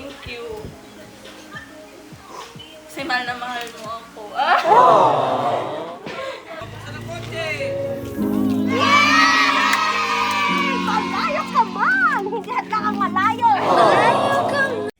Thank you. Kasi mahal na mahal mo ako. Malayo ka man! Hindi hadlang ang malayo! Malayo ka man!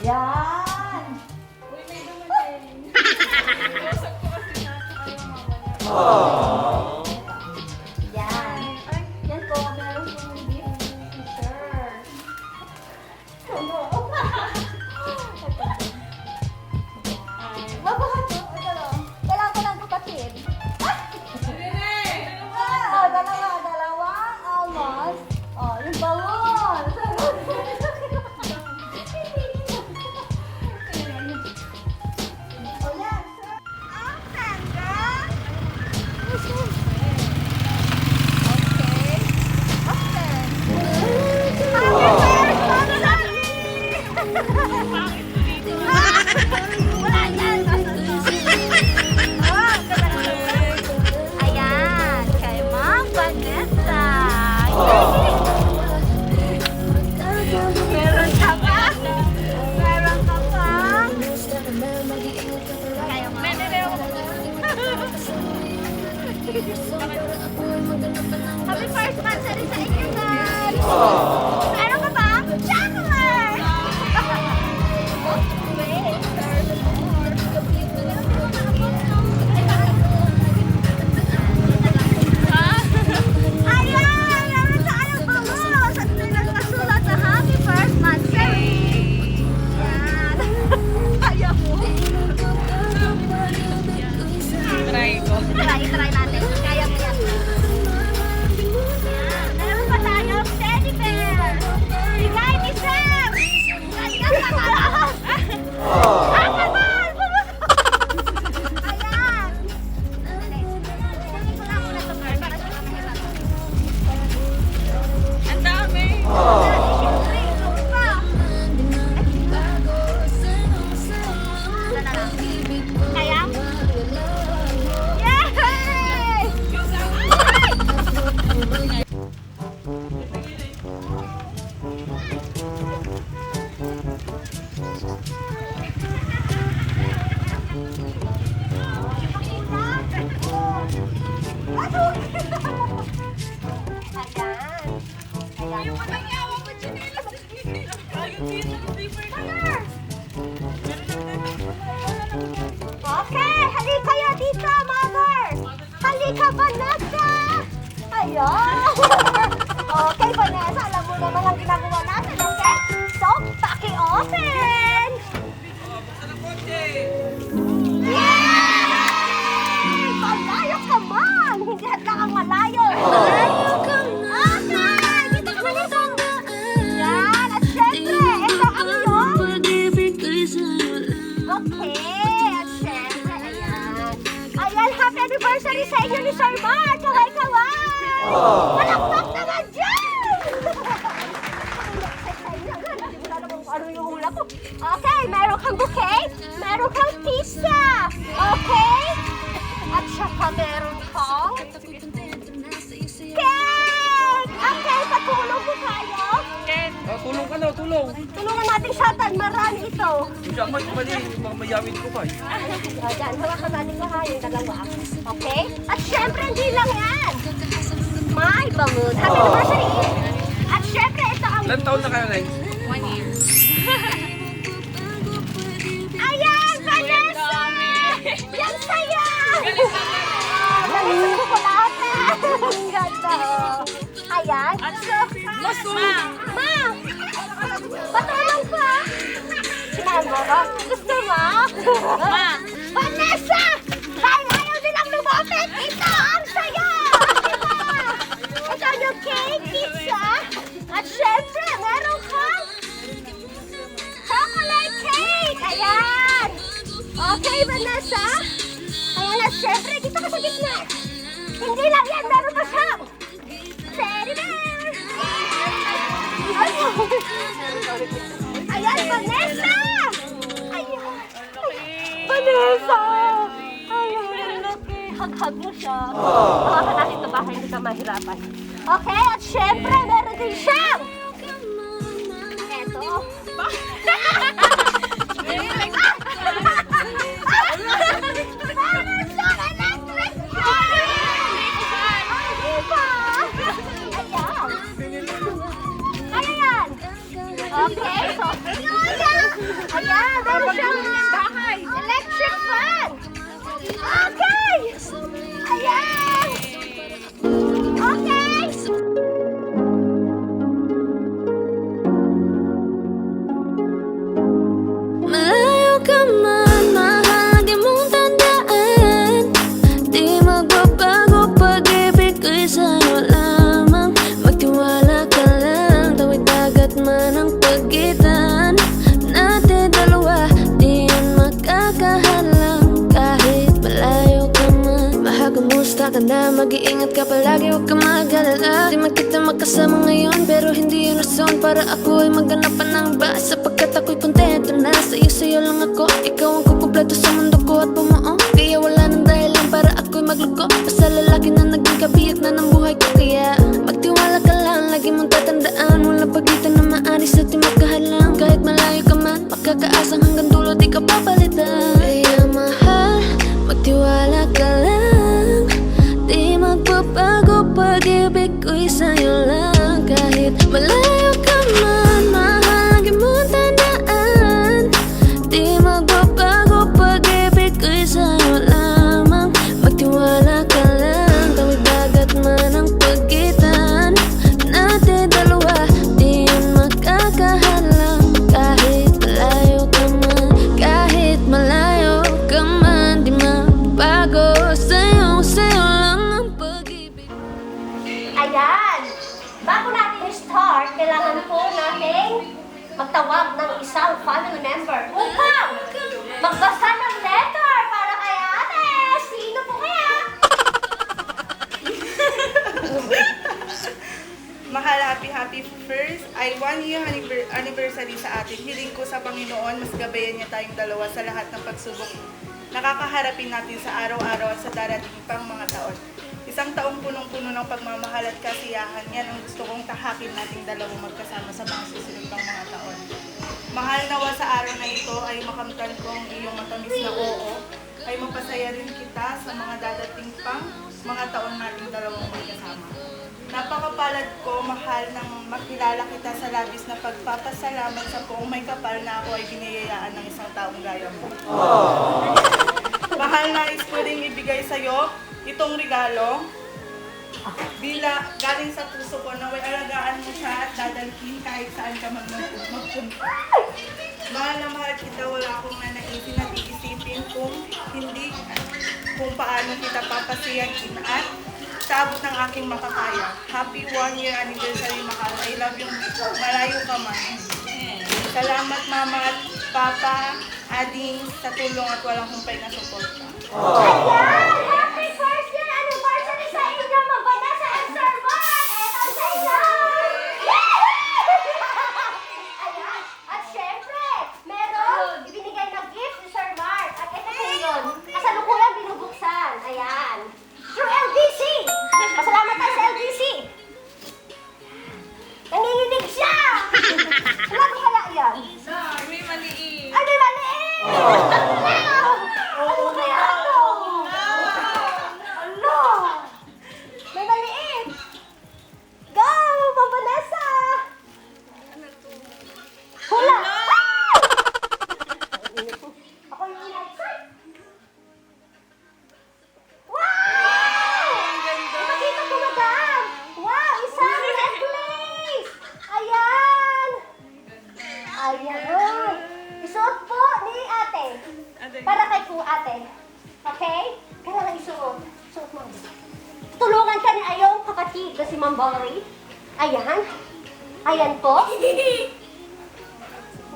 Yan! Uy, may dumating. Usap ko kasi natin ayaw mamaya. Yan. Yan po, meron pong gift teacher. Ano? Mabuhat mo. Ito lang. Kailangan ko lang kapatid. Dalawang almost. Oh, yung bawon. Ayan, kay Ma'am Vanessa. Meron ka ba? Meron ka ba? Kaya Happy first month sa inyo, guys! Meron ka ba? Chocolate! Ayan! Meron sa ayong balos! At may nagkasulat na happy first month, Sherry! Ayan! Kaya mo? Try ko. Try natin. Kaya mo yan. Ayan. Meron pa tayong teddy bear! Bigay ni Sam! Kaya ka malakas! Ang naman! Ayan! Kunin ko lang muna ito, girl, para sa kamera. Ang dami. Siyempre, ikaw pa. Wala na lang. Kaya? Yay! Okay, halika kayo dito, mother! Halika, Vanessa! Ayan! Okay, Vanessa, alam mo naman ang ginagawa Malakpak naman dyan! Wala naman kung ano yung hula ko. Okay, meron kang bouquet, meron kang pizza. Okay? At saka meron kang cake! Okay, patulong ko kayo. Tulong ka na, tulong. Tulungan natin siya, marami ito. Hindi ako mali, mamayawin ko pa. Diyan, hawakan natin lahat yung dalawa. Okay? At syempre, hindi lang yan. May balloon. Happy anniversary! At syempre, ito ang... Ilan taon na kayo, Nay? 1 year. Ayan, Vanessa! Yan saya! Dali sa chocolate! Ang ganda, oh. Ayan. So, Ma! Patulong ko, ah! Sinama ba? Gusto mo? Ma! Vanessa! Dahil ayaw nilang lumapit, ito ang saya! Diba? Ito yung cake, pizza, at syempre, meron kang chocolate cake! Ayan! Okay, Vanessa? Ayan, at syempre, dito ka sa gitna. Hindi lang yan, meron pa siya. Teddy bear! Ayan, Vanessa! Ayan! Vanessa! Ayan, laki. Hag-hag mo siya. Hawakan natin ito baka hindi ka mahirapan. Okay, at syempre, meron din siyang eto. Meron siyang electric fan! Ay, di ba? Ayan. Ano yan? Okay, so, ayan, meron siyang electric fan! Okay! Ayan! Okay! Malayo ka man, mahal, lagi mong tandaan. Di magbabago, pag-ibig ko'y sa'yo lamang. Magtiwala ka lang, tawid dagat man ang pagitan natin dalawa, di yan makakahalang. Kahit malayo ka man, mahal, kumusta ka na? Mag-iingat ka palagi, huwag ka mag-alala. Di man kita makasama ngayon, pero hindi yun rason para ako ay maghanap pa ng iba. Sapagkat ako'y kontento na sa'yo lang ako. Ikaw ang kukumpleto sa mundo ko at bumuo. Kaya wala nang dahilan para ako'y magluko. Basta lalaki na naging kabiyak na ng buhay ko. Kaya magtiwala ka lang, lagi mong tatandaan. Walang pagitan na maaris at di magkahalang. Kahit malayo ka man, makakaasang hanggang dulo di ka papalitan. Kaya mahal, magtiwala ka lang. Di magbabago, pag-ibig ko'y sa'yo lang. Kahit malayo ka man, mahal, lagi mong tandaan. Di magbabago, pag-ibig ko'y sa'yo lamang. Magtiwala ka lang, tawid dagat man ang pagitan natin dalawa, di yan makakahalang. Kahit malayo ka man, kahit malayo ka man, di mabago. Sa'yo lang ang pag-ibig. Ayan! Bago natin i-start, kailangan po natin magtawag ng isang family member upang magbasa ng letter para kay ate. Sino po kaya? Mahal, happy first ay 1 year anniversary sa atin. Hiling ko sa Panginoon, mas gabayan niya tayong dalawa sa lahat ng pagsubok nakakaharapin natin sa araw-araw at sa darating pang mga taon. Isang taong punong-puno ng pagmamahal at kasiyahan, yan ang gusto kong tahakin nating dalawang magkasama sa mga susunod pang mga taon. Mahal, nawa sa araw na ito ay makamtan ko ang iyong matamis na oo, ay mapasaya rin kita sa mga dadating pang mga taon nating dalawang magkasama. Napakapalad ko, mahal, nang makilala kita sa labis na pagpapasalamat sa buong may kapal na ako ay biniyayaan ng isang taong gaya mo. Mahal, nais ko rin ibigay sa'yo itong regalo. Galing sa puso ko na may alagaan mo siya at dadalhin kahit saan ka magpunta. Mahal na mahal kita, wala akong nanaisin at iisipin kung paano kita papasiyahin at sa abot ng aking makakaya. Happy 1 year anniversary, mahal. I love you. Malayo ka man. Salamat, Mama at Papa, Ading, sa tulong at walang humpay na suporta. Ayan! Happy first year anniversary sa inyo, Ma'am Vanessa and Sir Ayan po.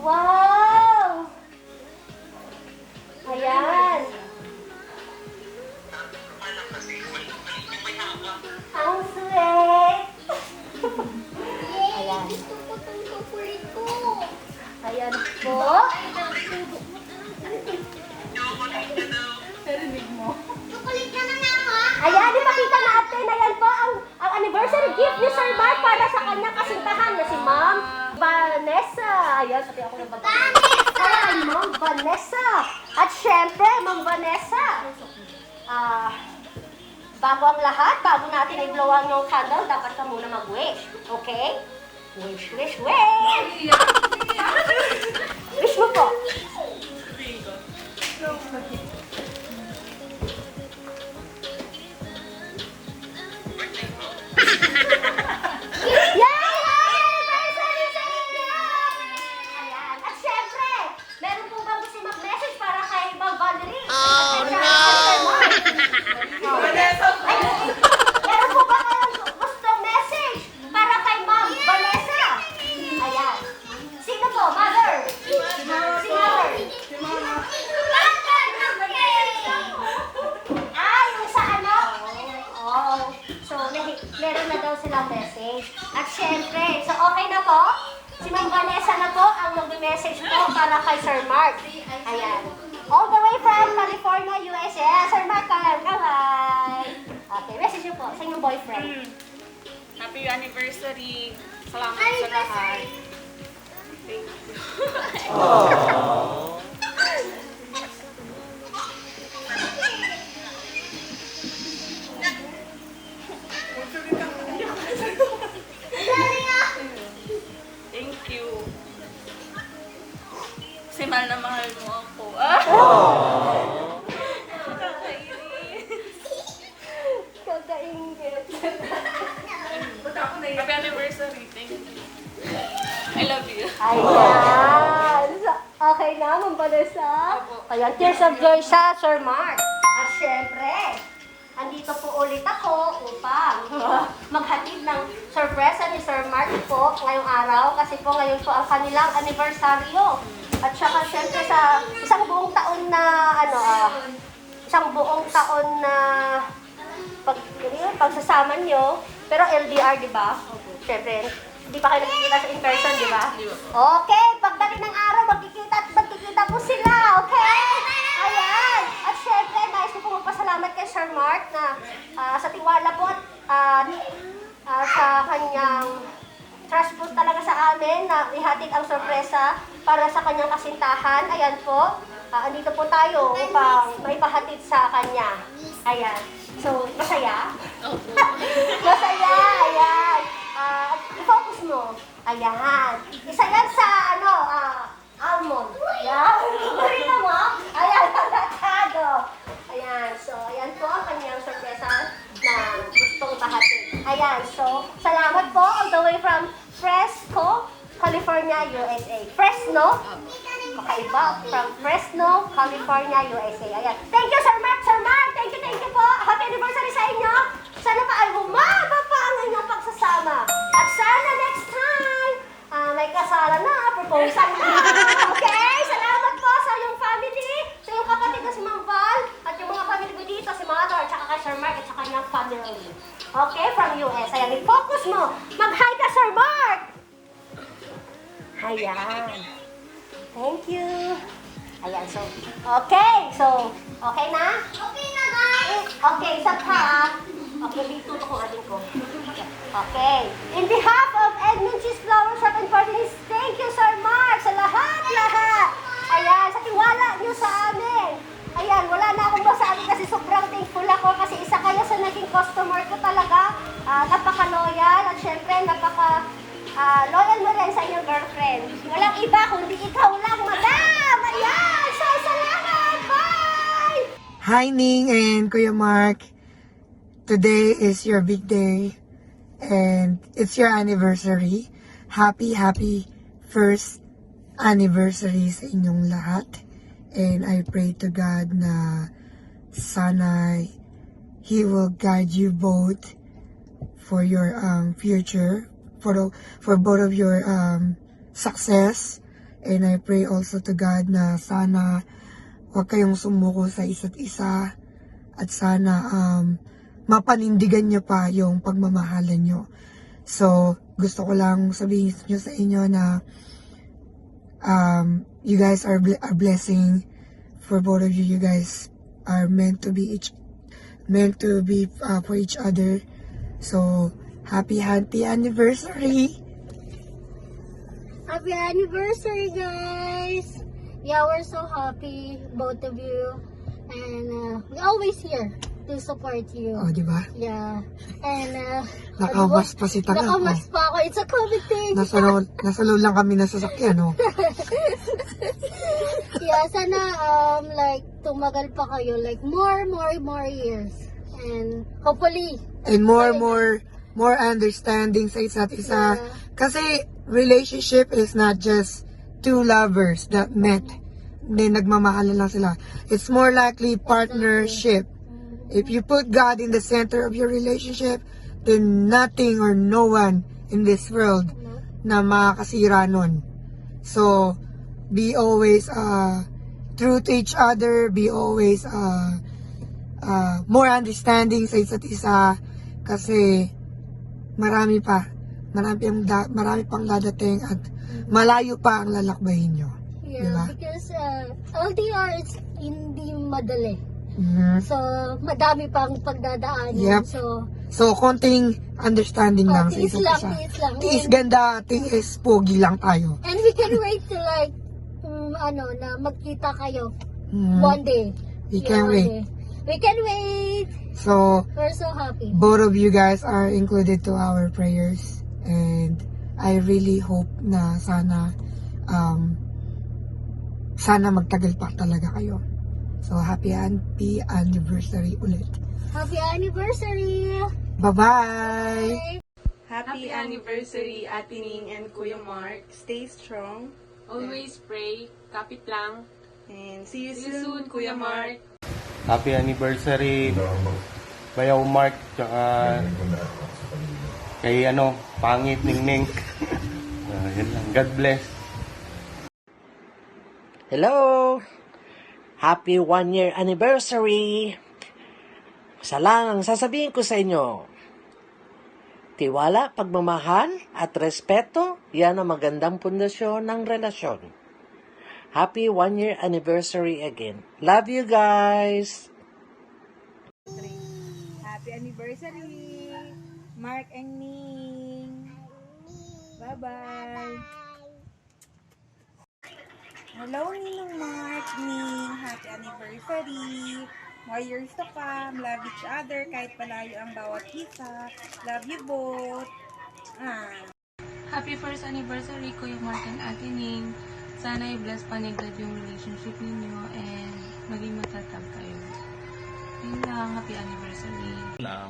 Wow! Ayan. Ang sweet! Ayan. Ayan po. Ayan, ipakita natin. Ayan po ang anniversary gift ni Sir Mark para sa kanyang kasintahan na si Ma'am Vanessa. Ayan, pati ako nababalik. Ayan, Ma'am Vanessa. At syempre, Ma'am Vanessa. Bago ang lahat, bago natin i-blow ang yung candle, dapat ka muna mag-wish. Okay? Wish, wish, wish! Wish mo po. Yay! Happy anniversary sa inyo! Ayan. At syempre, meron po bang gusto mag-message para kay Ma'am Valerie? Oh, no! Meron po ba kayong gusto message para kay Ma'am Vanessa? Ayan. Sino po? Mother? Si Mother? Yung sa ano? Oh. So, meron na daw silang message. At syempre, so okay na po? Si Ma'am Vanessa na po ang mag-message po para kay Sir Mark. Ayan. All the way from California, USA. Sir Mark, bye-bye. Okay, message niyo po sa inyong boyfriend. Happy anniversary. Salamat sa lahat. Thank you. Thank you. Kasi mahal na mahal mo ako. Kakaingit. Happy anniversary. Thank you. I love you. Ayan. Okay na, Ma'am Vanessa? Ayan, tears of joy siya, Sir Mark. At syempre, andito po ulit ako upang maghatid ng sorpresa ni Sir Mark po ngayong araw kasi po ngayon po ang kanilang anibersaryo. At saka syempre sa isang buong taon na pagsasama nyo, pero LDR, di ba? Syempre, hindi pa kayo nakikita sa in-person, di ba? Okay, pagdating ng araw, magkikita po sila, okay? Ayan! At syempre, nais ko po magpasalamat kay Sir Mark na sa tiwala po at sa kanyang trust po talaga sa amin na ihatid ang sorpresa para sa kanyang kasintahan. Ayan po, andito po tayo upang maipahatid sa kanya. Ayan. So, masaya? Masaya, ayan. I-focus mo. Ayan. Isa yan sa, almond. Ayan. Marita mo? Ayan, avocado. Ayan. So, ayan po ang kanyang sorpresa na gustong ipahatid. Ayan. So, salamat po all the way from Fresno, California, USA. Fresno? Kakaiba. From Fresno, California, USA. Ayan. Thank you, Sir Mark. Sir Mark, thank you po. Happy anniversary sa inyo. Sana pa ay humaba pa ang inyong pagsasama. At sana next time, may kasala na, proposal na. Okay? Salamat po sa iyong family, sa iyong kapatid na si Ma'am Val, at yung mga family ko dito, si Mother, at saka kay Sir Mark, at saka kanyang family. Okay? From US. Ayan, i-focus mo. Mag-hi ka, Sir Mark! Ayan. Thank you. Ayan, so, okay. So, okay na? Okay na, guys. Okay, isa pa. Okay, dito ko atin ko. Okay. In behalf of Edmund Cheese Flower Shop and Parties, thank you, Sir Mark, sa lahat. Ayan, sa tiwala niyo sa amin. Ayan, wala na akong masabi kasi sobrang thankful ako kasi isa kayo sa naging customer ko talaga. Napaka-loyal at syempre loyal mo rin sa inyong girlfriend. Walang iba kundi ikaw lang, madam! Ayan! So, salamat! Bye! Hi, Ning and Kuya Mark. Today is your big day and it's your anniversary. Happy first anniversary sa inyong lahat. And I pray to God na sana He will guide you both for your future, for both of your success. And I pray also to God na sana huwag kayong sumuko sa isa't isa at sana mapanindigan niyo pa yung pagmamahalan niyo. So, gusto ko lang sabihin niyo sa inyo na you guys are a blessing for both of you. You guys are meant to be for each other. So, happy anniversary! Happy anniversary, guys! Yeah, we're so happy, both of you. And we're always here to support you. Oh, di ba? Yeah. And Nakamas pa si Tanga. nakamas pa ako. It's a COVID thing. Nasa loob lang kami na sasakyan, no? Yeah, sana like tumagal pa kayo, like more years. And hopefully And more understanding sa isa't isa. Yeah. Kasi relationship is not just two lovers that met. Then nagmamahalan lang sila. It's more likely partnership. If you put God in the center of your relationship, then nothing or no one in this world na makakasira nun. So, be always true to each other, be always more understanding sa isa't isa kasi marami pang dadating at malayo pa ang lalakbayin nyo. yeah, Diba? because LDR is hindi madali. Mhm. So, madami pang pagdadaanan. Yep. So, konting understanding lang sa tiis isa't lang, isa. tiis lang. Tiis ganda, tiis pogi lang tayo. And we can wait to like, na magkita kayo Mhm. one day. We Yeah, can one wait. day. We can wait. So, We're so happy. both of you guys are included to our prayers. And I really hope na sana magtagal pa talaga kayo. So, happy anniversary ulit. Happy anniversary! Bye-bye! Happy anniversary, Ate Ning and Kuya Mark. Stay strong. Always pray. Kapit lang. And see you See you soon, Kuya Mark. Happy anniversary, Bayaw Mark, tsaka kay Pangit Ningning. Yun lang. God bless. Hello! Happy 1-year anniversary! Isa lang ang sasabihin ko sa inyo. Tiwala, pagmamahal at respeto, yan ang magandang pundasyon ng relasyon. Happy 1-year anniversary again. Love you guys! Happy anniversary, Mark and Ning. Bye-bye. Hello, Ninong Mark, Ning. Happy anniversary. More years to come. Love each other kahit palayo ang bawat isa. Love you both. Happy first anniversary, Kuya Mark and Ate Ning. Sana i-bless pa ni God yung relationship ninyo and maging matatag kayo. Yun lang, happy anniversary.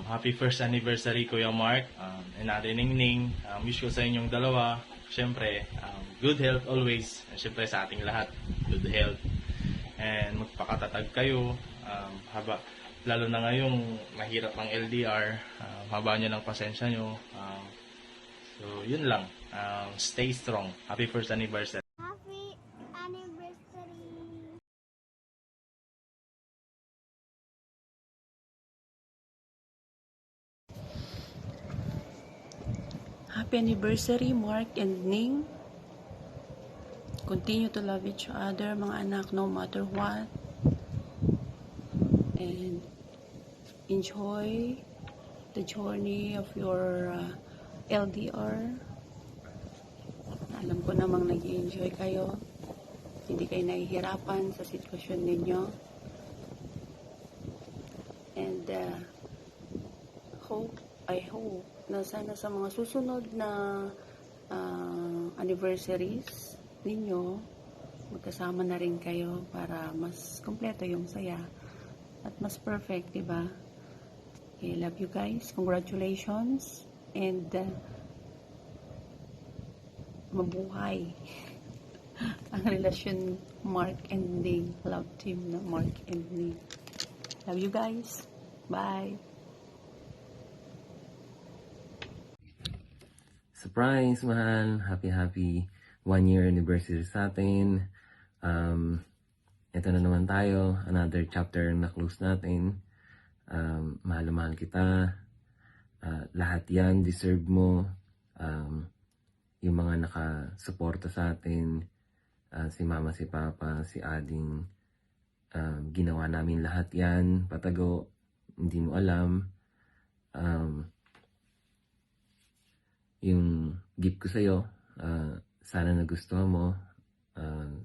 Happy first anniversary, Kuya Mark, and Ate Ningning. Wish ko sa inyong dalawa, syempre, good health always. And syempre sa ating lahat, good health. And magpakatatag kayo, lalo na ngayong mahirap ang LDR, haba nyo ng pasensya nyo. So, yun lang. Stay strong. Happy first anniversary. Happy anniversary! Happy anniversary, Mark and Ning. Continue to love each other, mga anak, no matter what. And enjoy the journey of your LDR. Alam ko namang nag-enjoy kayo. Hindi kayo nahihirapan sa sitwasyon ninyo. And I hope na sana sa mga susunod na anniversaries ninyo, magkasama na rin kayo para mas kompleto yung saya at mas perfect, diba? Okay, love you guys. Congratulations. And mabuhay ang relasyon Mark and Ning. Love team na Mark and Ning. Love you guys. Bye. Sa surprise, mahal. Happy 1 year anniversary sa atin. Ito na naman tayo. Another chapter na close natin. Mahal na mahal kita. Lahat yan, deserve mo. Yung mga nakasuporta sa atin. Si mama, si papa, si ading. Ginawa namin lahat yan. Patago. Hindi mo alam. Yung gift ko sa'yo, sana nagustuhan mo.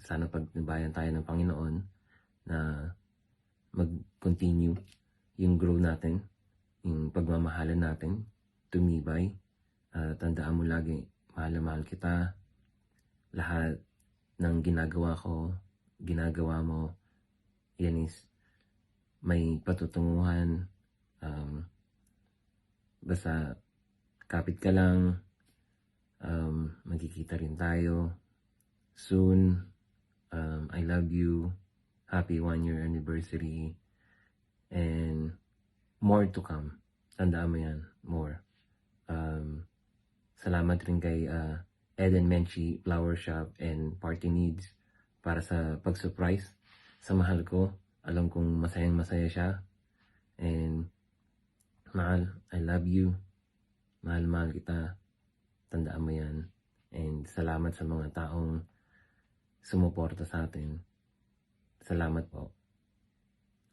Sana pagnabayan tayo ng Panginoon na mag-continue yung grow natin, yung pagmamahalan natin, tumibay. Tandaan mo lagi, mahal na mahal kita. Lahat ng ginagawa ko, ginagawa mo, yan is may patutunguhan. Basta kapit ka lang. Magkikita rin tayo soon. I love you. Happy 1 year anniversary. And more to come. Tandaan mo yan. More. Salamat rin kay Eden Menchie Flower Shop and Party Needs para sa pag-surprise sa mahal ko. Alam kong masayang masaya siya. And mahal, I love you. Mahal kita. Tandaan mo yan. And salamat sa mga taong sumuporta sa atin. Salamat po.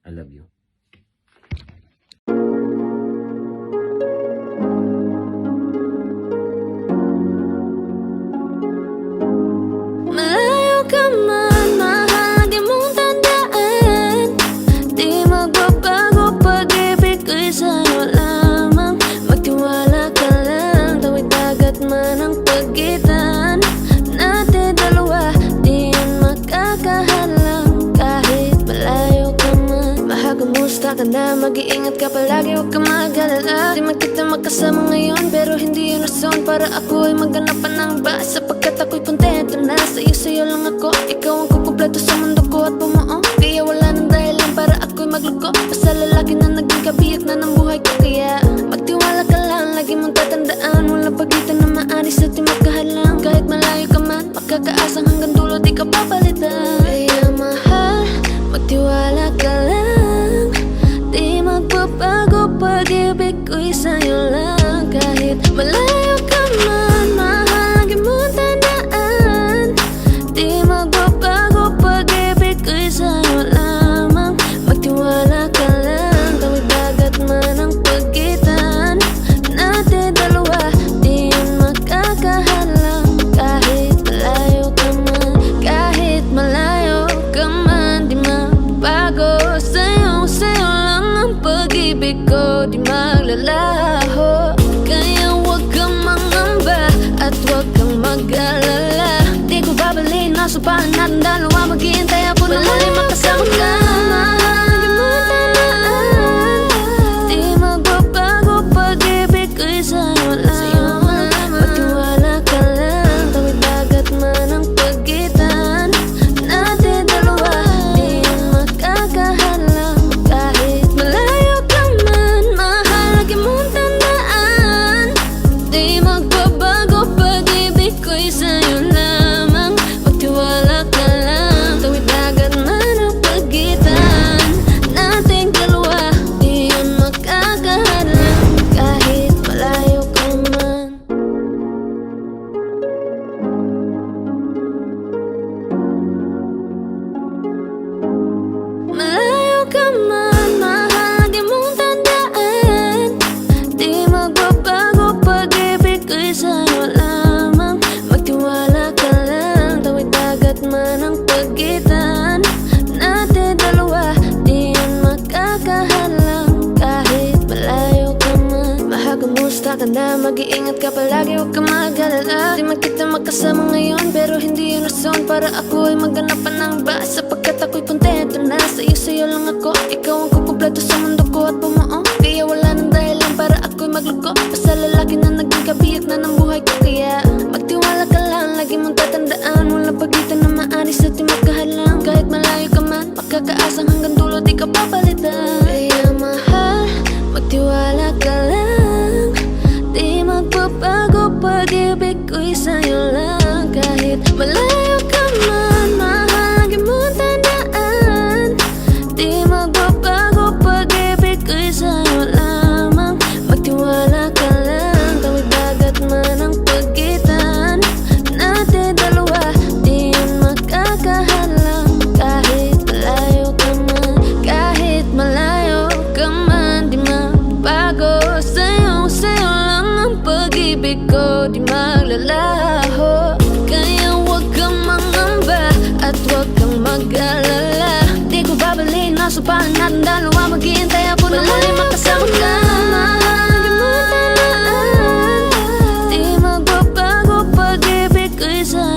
I love you. Malayo ka man, mahal, di mong tandaan. Di magbabago pag-ibig ko'y sa'yo lamang. Magtiwala ka lang, tawid dagat man ang pagitan natin dalawa, di yan makakahalang. Kahit malayo ka man, mahagamusta ka na, mag-iingat ka palagi, huwag ka mag-alala. Di man kita makasama ngayon, pero hindi yun rason para ako ay maghanap pa ng iba. Sapagkat ako'y kontento na sa'yo lang ako. Ikaw ang kukumpleto sa mundo ko at bumuo. Kaya wala nang dahilan para ako'y magluko. Basta lalaki na naging kabiyak na ng buhay ko. Kaya magtiwala ka lang, lagi mong tatandaan. Walang pagitan na maaris at di magkahalang. Kahit malayo ka man, makakaasang hanggang dulo di ka papalitan. Kaya mahal, magtiwala ka lang. Di magbabago pag-ibig ko'y sa'yo lang. Kahit malayo ka man, mahal, lagi mong tandaan. Di magbabago pag-ibig ko'y sa'yo lamang. Magtiwala ka lang, tawid dagat man ang pagitan natin dalawa, di yan makakahalang. Kahit malayo ka man, kahit malayo ka man, di magbago. Sa'yo lang ang pag-ibig ko, di maglalaho. Kaya huwag kang mangamba at huwag kang mag-alala. Di ko babalik na supahan natin dalawa, maghihintay ako na muli makasama ka. Lagi mo tandaan, di magbabago pag-ibig ko'y sa'yo lamang. Magtiwala ka lang, tawid dagat man ang pagitan natin dalawa, di yan makakahalang. Kahit malayo ka man, mahal, lagi mong tandaan. Di magbabago pag-ibig ko'y sa'yo lamang. Magtiwala ka lang, tawid dagat man ang pagitan nating dalawa, di yan makakahalang. Kahit malayo ka man. Malayo ka man, mahal, di mong tandaan. Di magbabago pag-ibig ko'y sa'yo lamang. Magtiwala ka lang, tawid dagat man ang pagitan natin dalawa, di yan makakahalang. Kahit malayo ka man, mahagamusta ka na, mag-iingat ka palagi, huwag ka mag-alala. Di man kita makasama ngayon, pero hindi yun rason para ako ay maghanap pa ng iba. Sapagkat ako'y kontento na sa'yo lang ako. Ikaw ang kukumpleto sa mundo ko at bumuo. Kaya wala nang dahilan para ako'y magluko. Basta lalaki na naging kabiyak na ng buhay ko. Kaya magtiwala ka lang, lagi mong tatandaan. Walang pagitan na maaris at di magkahalang. Kahit malayo ka man, makakaasang hanggang dulo di ka papalitan. Kaya mahal, magtiwala ka lang. Di magbabago pag-ibig Malayo ka man, mahal lagi mong tandaan. Di magbabago pag-ibig ko'y sa'yo lamang. Magtiwala ka lang, tawid dagat man ang pagitan natin dalawa, di yun makakahalang. Kahit malayo ka man, kahit malayo ka man, di magbago. Sa'yo lang ang pag-ibig ko, di maglalaho. Kaya huwag kang mangamba at huwag kang mag-alala. Di ko babalik, nasa palan natin dalawa. Maghihintay ako na muli makasama ka. Mahal mo tandaan, di magbabago pag-ibig ko'y sa'yo